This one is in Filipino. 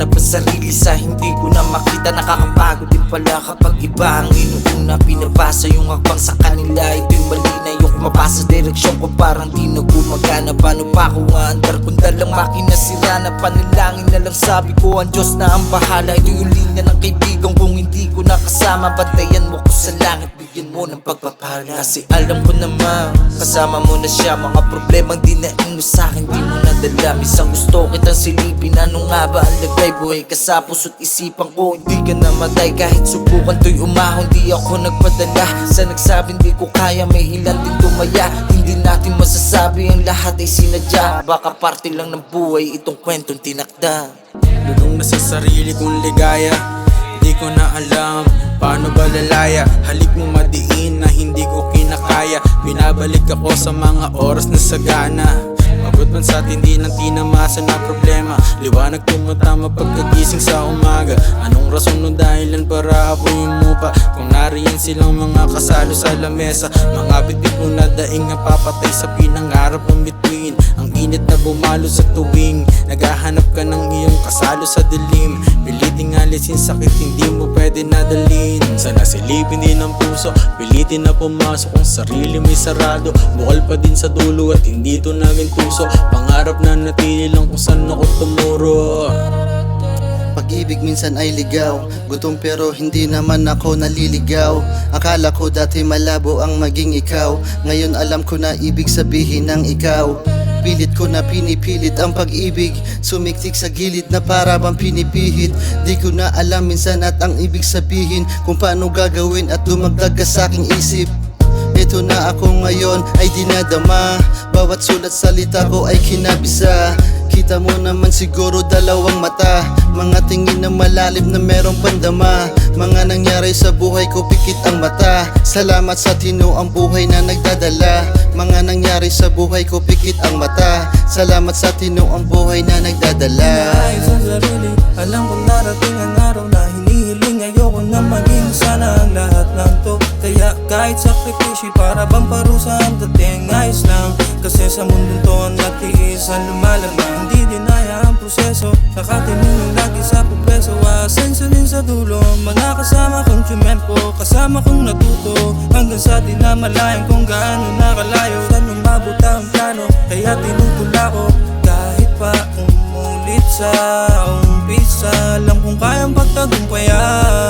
hinahanap ang sarili sa hindi ko na makita. Nakakapagod din pala kapag iba ang inuuna. Pinabasa yung akbang sa kanila, ito'y mali na yung kumapasa. Direksyon ko parang di na gumagana. Paano pa kung aandar kung dalang makina sira na? Panalangin na lang sabi ko, ang Diyos na ang bahala. Ito yung linya ng kaibigan kung hindi ko nakasama. Bantayan mo ko sa langit, bigyan mo ng pagpapala. Kasi alam ko naman, kasama mo na siya. Mga problemang dinaing mo sa'kin, di mo nadala. Minsan gusto kitang silipin, ano nga ba ang lagay? Buhay ka sa puso't isipan ko, hindi ka namatay. Kahit subukan to'y umahon, di ako nagpadala. Sa nagsabing di ko kaya, may ilan din tumaya. Hindi natin masasabi ang lahat ay sinadya. Baka parte lang ng buhay itong kwentong tinakda. Lulong na sa sarili kong ligaya, di ko na alam paano ba lalaya. Halik mo madiin na hindi ko kinakaya. Binabalik ako sa mga oras na sagana. Pagod man sa tindi ng tinamasa na problema. Liwanag tumatama pagkagising sa umaga. Anong rason o dahilan para ako umupa? Kung nariyan silang mga kasalo sa lamesa. Mga bitbit mo na daing ang papatay sa pinangarap ng bituin. Ang init na bumalo sa tuwing naghahanap ka ng iyong kasalo sa dilim. Piliting alisin sakit, hindi mo pwede nadalhin. Sana silipin din ang puso, pilitin na pumasok. Kung sarili may sarado, bukal pa din sa dulo at hindi to naging tuso. Pangarap na natili lang kung saan ako tumuro. Pag-ibig minsan ay ligaw, gutom pero hindi naman ako naliligaw. Akala ko dati malabo ang maging ikaw, ngayon alam ko na ibig sabihin ng ikaw. Pilit ko na pinipilit ang pag-ibig, sumiktik sa gilid na para bang pinipihit. Di ko na alam minsan at ang ibig sabihin, kung paano gagawin at dumagdag ka sa aking isip. Ito na ako ngayon ay dinadama, bawat sulat salita ko ay kinabisa. Kita mo naman siguro dalawang mata, mga tingin na malalim na merong pandama. Mga nangyari sa buhay ko pikit ang mata, salamat sa Tino ang buhay na nagdadala. Mga nangyari sa buhay ko pikit ang mata, salamat sa Tino ang buhay na nagdadala. Ayos sa sarili, alam kong darating ang araw na hinihiling. Ayoko na maging sana ang lahat ng to. Kaya kahit sakripisyo para bang parusa ang dating ayos lang. Kasi sa mundong to ang natiis ang lumalamang. Hindi dinaya ang proseso, nakatinulong lagi sa progreso. Asenso din sa dulo, mga kasama kong tiyempo, kasama kong natuto. Hanggang sa di na malayan kung gaano nakalayo. Saan umabot ang plano, kaya tinutula ko. Kahit pa umulit sa umpisa, alam kong kayang pagtagumpayan.